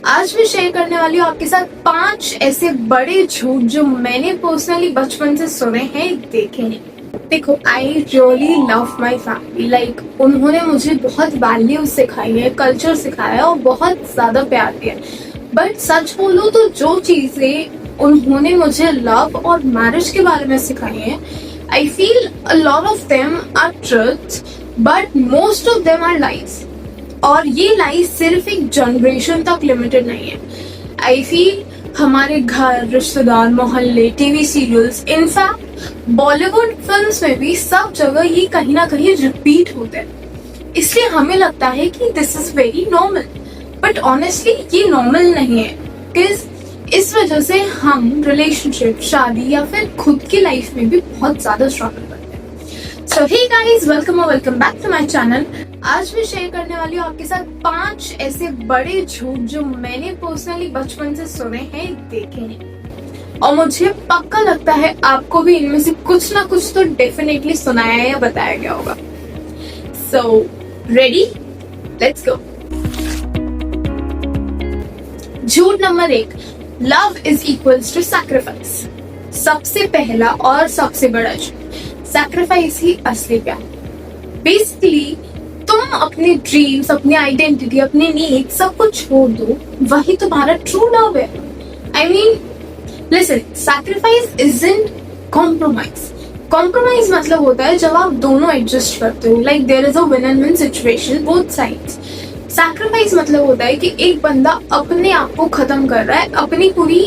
आज मैं शेयर करने वाली हूँ आपके साथ 5 ऐसे बड़े झूठ जो मैंने पर्सनली बचपन से सुने हैं, देखे हैं। देखो, I really love my family. Like उन्होंने मुझे बहुत वैल्यूज सिखाई है, कल्चर सिखाया है और बहुत ज्यादा प्यार दिया है। बट सच बोलो तो जो चीजें उन्होंने मुझे लव और मैरिज के बारे में सिखाई है, I feel a lot of them are truth but most of them are lies. और ये लाइफ सिर्फ एक जनरेशन तक लिमिटेड नहीं है। आई फील हमारे घर, रिश्तेदार, मोहल्ले, TV serials, in fact Bollywood films में भी सब जगह ये कहीं ना कहीं रिपीट होते हैं। इसलिए हमें लगता है कि this is very normal, but honestly ये नॉर्मल नहीं है। बिकॉज इस वजह से हम रिलेशनशिप, शादी या फिर खुद की लाइफ में भी बहुत ज्यादा स्ट्रगल करते हैं। So hey guys, welcome back to my channel. आज मैं शेयर करने वाली हूँ आपके साथ 5 ऐसे बड़े झूठ जो मैंने पर्सनली बचपन से सुने हैं, देखे हैं और मुझे पक्का लगता है आपको भी इनमें से कुछ ना कुछ तो डेफिनेटली सुनाया या बताया गया होगा। So ready, let's go. झूठ number 1, love is equals to sacrifice. सबसे पहला और सबसे बड़ा झूठ, सैक्रिफाइस ही असली प्यार। बेसिकली तुम अपने ड्रीम्स, अपनी आइडेंटिटी, अपने नीड सब कुछ छोड़ दो, वही तुम्हारा ट्रू लव है। I mean listen, sacrifice isn't compromise. Compromise मतलब होता है जब आप दोनों एडजस्ट करते हो, like there is a win and win situation both sides. Sacrifice मतलब होता है कि एक बंदा अपने आप को खत्म कर रहा है, अपनी पूरी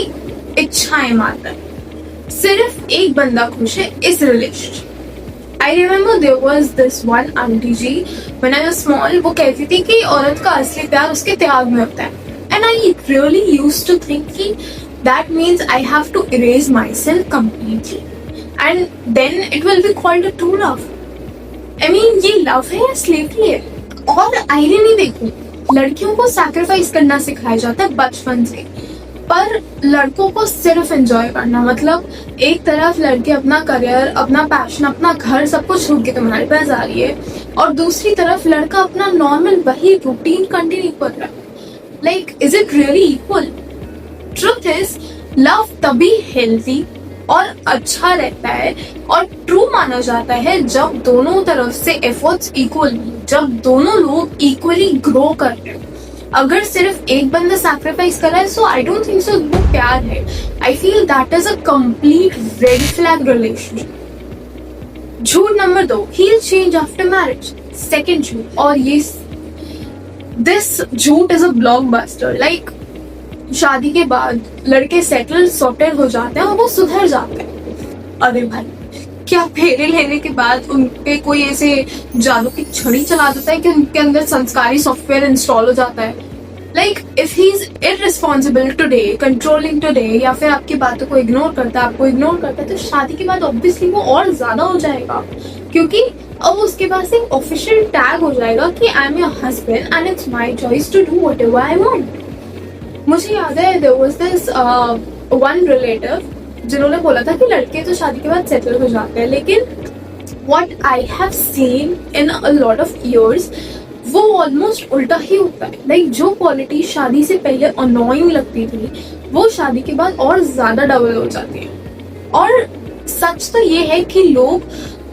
इच्छाएं मार रहा है। सिर्फ एक बंदा खुश है इस relationship. I remember there was this one auntie ji, when I was small, वो कहती थी कि औरत का असली प्यार उसके त्याग में होता है। And I really used to think कि that means I have to erase myself completely, and then it will be called a true love. I mean ये love है या slavery है? और irony देखो, लड़कियों को sacrifice करना सिखाया जाता है बचपन से, पर लड़कों को सिर्फ एंजॉय करना। मतलब एक तरफ लड़की अपना करियर, अपना पैशन, अपना घर सब कुछ छोड़ के तुम्हारे पास आ रही है और दूसरी तरफ लड़का अपना नॉर्मल वही रूटीन कंटिन्यू कर रहा है। Like is it really equal? Truth is love तभी हेल्थी और अच्छा रहता है और ट्रू माना जाता है जब दोनों तरफ से एफर्ट्स इक्वल हो, जब दोनों लोग इक्वली ग्रो कर रहे हैं। अगर सिर्फ एक बंदा सैक्रिफाइस कर रहा है, सो आई डोंट थिंक सो वो प्यार है। I feel that is a complete red flag relationship. झूठ number 2, he will change after marriage. Second झूठ, और ये दिस झूठ इज अ ब्लॉकबस्टर। लाइक शादी के बाद लड़के सेटल सॉर्टेड हो जाते हैं और वो सुधर जाते हैं। अरे भाई, क्या फेरे लेने के बाद उनपे कोई ऐसे जादू की छड़ी चला देता है कि उनके अंदर संस्कारी सॉफ्टवेयर इंस्टॉल हो जाता है? Like if he is irresponsible today, controlling today, या फिर आपकी बातों को इग्नोर करता है, आपको इग्नोर करता है, तो शादी के बाद ऑब्वियसली वो और ज्यादा हो जाएगा, क्योंकि अब उसके पास एक ऑफिशियल टैग हो जाएगा कि I am your husband and it's my choice to do whatever I want. मुझे याद है there was this one relative जिन्होंने बोला था कि लड़के तो शादी के बाद सेटल हो जाते हैं, लेकिन what I have seen in a lot of years, वो ऑलमोस्ट उल्टा ही होता है। लाइक जो क्वालिटी शादी से पहले अनोइंग लगती थी, वो शादी के बाद और ज्यादा डबल हो जाती है। और सच तो ये है कि लोग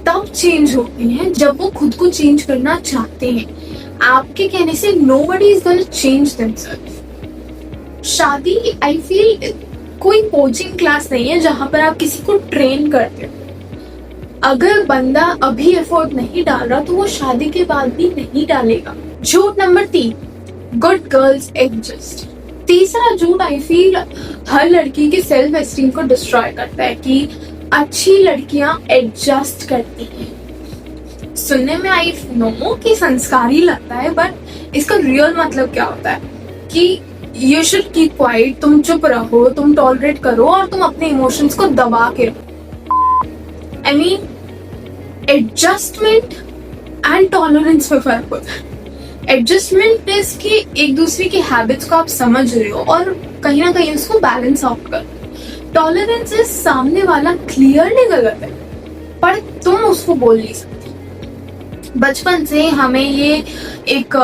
तब चेंज होते हैं जब वो खुद को चेंज करना चाहते हैं। आपके कहने से nobody is gonna change themselves। शादी आई फील कोई कोचिंग क्लास नहीं है जहां पर आप किसी को ट्रेन करते हो। अगर बंदा अभी एफर्ट नहीं डाल रहा तो वो शादी के बाद भी नहीं डालेगा। झूठ नंबर 3, गुड गर्ल्स एडजस्ट। तीसरा झूठ आई फील हर लड़की की सेल्फ एस्टीम को डिस्ट्रॉय करता है कि अच्छी लड़कियां एडजस्ट करती हैं। सुनने में आई नो कि संस्कारी लगता है, बट इसका रियल मतलब क्या होता है कि You should keep quiet, तुम चुप रहो, तुम टॉलरेट करो और तुम अपने इमोशंस को दबा के रखो। I mean adjustment and tolerance में फर्क होता है। एडजस्टमेंट इज कि एक दूसरे की हैबिट्स को आप समझ रहे हो और कहीं ना कहीं उसको बैलेंस आउट करो। टॉलरेंस इज सामने वाला क्लियरली गलत है पर तुम उसको बोल नहीं सकते। बचपन से हमें ये एक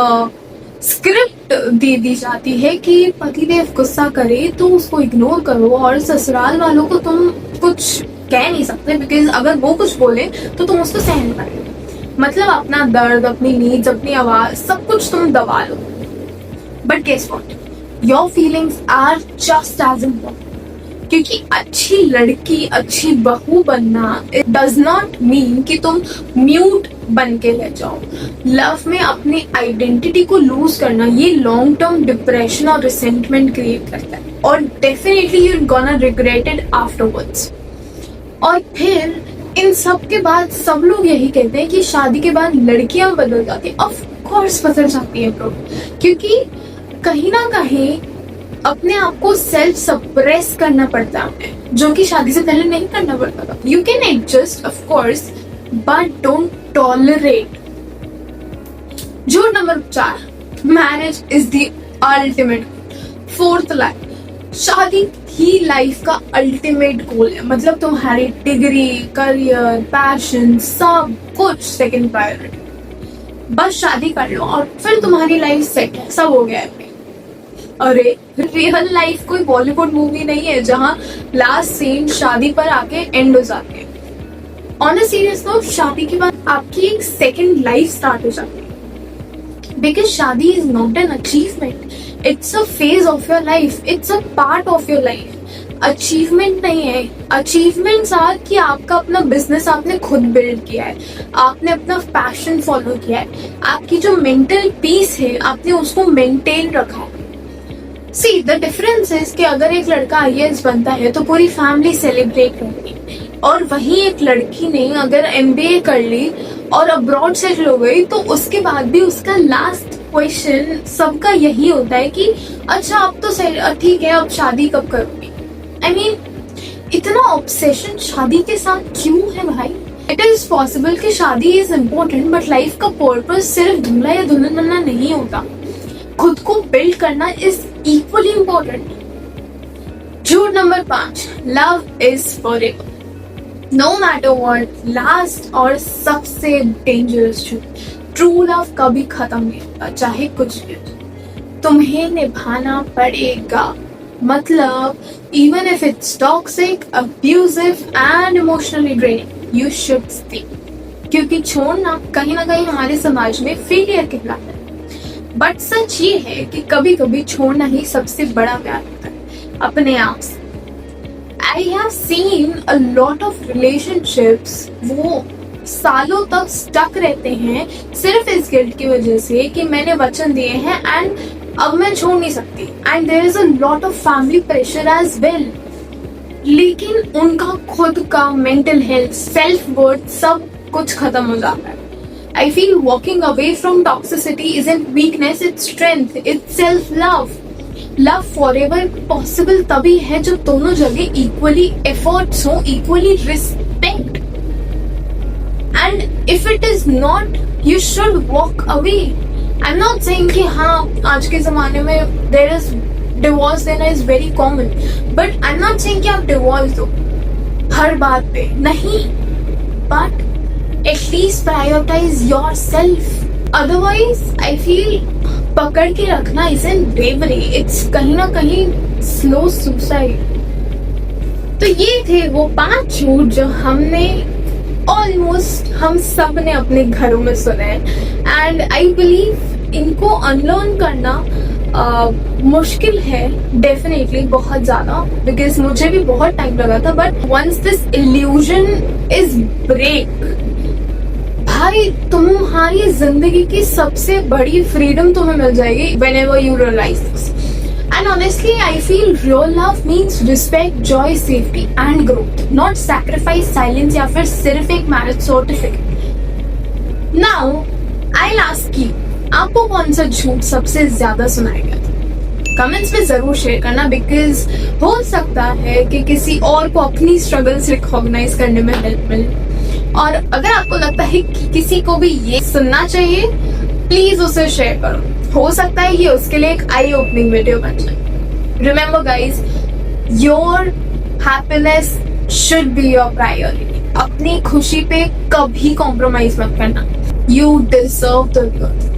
स्क्रिप्ट दे दी जाती है कि पतिदेव गुस्सा करे तो उसको इग्नोर करो और ससुराल वालों को तुम कुछ कह नहीं सकते, बिकॉज अगर वो कुछ बोले तो तुम उसको सहन कर लो। मतलब अपना दर्द, अपनी नीड्स, अपनी आवाज, सब कुछ तुम दबा लो। But guess what, your feelings are just as important. क्योंकि अच्छी लड़की, अच्छी बहू बनना इट डज नॉट मीन कि तुम म्यूट बन के रह जाओ। लव में अपनी आइडेंटिटी को लूज करना ये लॉन्ग टर्म डिप्रेशन और रिसेंटमेंट क्रिएट करता है, और definitely you gonna regret it afterwards. और फिर इन सब के बाद सब लोग यही कहते हैं कि शादी के बाद लड़कियां बदल जाती है। ऑफ कोर्स बदल जाती है ब्रो, क्योंकि कहीं ना कहीं अपने आप को सेल्फ सप्रेस करना पड़ता है, जो कि शादी से पहले नहीं करना पड़ता था। You can adjust of course, but don't tolerate. झूठ number 4, marriage is the ultimate. Fourth line, शादी ही लाइफ का अल्टीमेट गोल है। मतलब तुम्हारी डिग्री, करियर, पैशन सब कुछ सेकंड प्रायोरिटी। बस शादी कर लो और फिर तुम्हारी लाइफ सेट है, सब हो गया है। अरे रियल लाइफ कोई बॉलीवुड मूवी नहीं है जहां लास्ट सीन शादी पर आके एंड हो जाती है। ऑन अ सीरियस नोट, शादी के बाद आपकी एक सेकंड लाइफ स्टार्ट हो जाती है। बिकॉज शादी is not an achievement, it's a phase of your life, it's a part of your life. Achievement नहीं है। अचीवमेंट्स आर कि आपका अपना बिजनेस आपने खुद बिल्ड किया है, आपने अपना पैशन फॉलो किया है, आपकी जो मेंटल पीस है आपने उसको मेंटेन रखा है। सी द डिफरेंस इज कि अगर एक लड़का IAS बनता है तो पूरी फैमिली सेलिब्रेट करती है, और वही एक लड़की ने अगर MBA कर ली और अब्रॉड सेटल हो गई तो उसके बाद भी उसका लास्ट क्वेश्चन सबका यही होता है कि अच्छा अब तो ठीक है, अब शादी कब करोगी। आई मीन इतना ऑब्सेशन शादी के साथ क्यों है भाई? इट इज पॉसिबल कि शादी इज इम्पोर्टेंट, बट लाइफ का पर्पस सिर्फ दूल्हा या दुल्हन बनना नहीं होता। खुद को बिल्ड करना इज इक्वली इम्पोर्टेंट। झूठ number 5, love is forever. No matter what, last और सबसे डेंजरस झूठ, ट्रू लव कभी खत्म नहीं होता, चाहे कुछ भी हो, तुम्हें निभाना पड़ेगा। मतलब even if it's toxic, abusive and emotionally draining, you should stay. क्योंकि छोड़ना कहीं ना कहीं हमारे समाज में फेलियर कहलाता है। बट सच ये है कि कभी कभी छोड़ना ही सबसे बड़ा प्यार होता है अपने आप से। I have seen a lot of relationships वो सालों तक स्टक रहते हैं सिर्फ इस गिल्ट की वजह से कि मैंने वचन दिए हैं एंड अब मैं छोड़ नहीं सकती, and there is a lot of family pressure as well. लेकिन उनका खुद का मेंटल हेल्थ, सेल्फ वर्थ सब कुछ खत्म हो जाता है। I feel walking away from toxicity isn't weakness, it's strength, it's self-love. Love forever possible तभी है जब दोनों जगह equally efforts हो, equally respect. And if it is not, you should walk away. I'm not saying कि हाँ आज के जमाने में there is divorce देना is very common, but I'm not saying कि आप divorce दो हर बात पे, नहीं, but at least prioritize yourself. Otherwise, I feel पकड़ के रखना isn't bravery, it's कहीं ना कहीं slow suicide. तो ये थे वो 5 झूठ जो हमने ऑलमोस्ट हम सब ने अपने घरों में सुने हैं, एंड आई बिलीव इनको अनलर्न करना मुश्किल है डेफिनेटली, बहुत ज्यादा, बिकॉज मुझे भी बहुत टाइम लगा था। But once this illusion is break, भाई तुम्हारी जिंदगी की सबसे बड़ी फ्रीडम तुम्हें मिल जाएगी whenever you realize this. And honestly, I feel real love means respect, joy, safety and growth, not sacrifice, silence या फिर सिर्फ एक marriage certificate. Now, I'll ask you, आपको कौन सा झूठ सबसे ज्यादा सुनाया गया था? कमेंट्स में जरूर शेयर करना, बिकॉज हो सकता है कि किसी और को अपनी स्ट्रगल्स रिकॉग्नाइज करने में हेल्प मिले। और अगर आपको लगता है कि किसी को भी ये सुनना चाहिए, प्लीज उसे शेयर करो, हो सकता है ये उसके लिए एक आई ओपनिंग वीडियो बन जाए। Remember guys, your happiness should be your priority. अपनी खुशी पे कभी कॉम्प्रोमाइज मत करना। You deserve the world.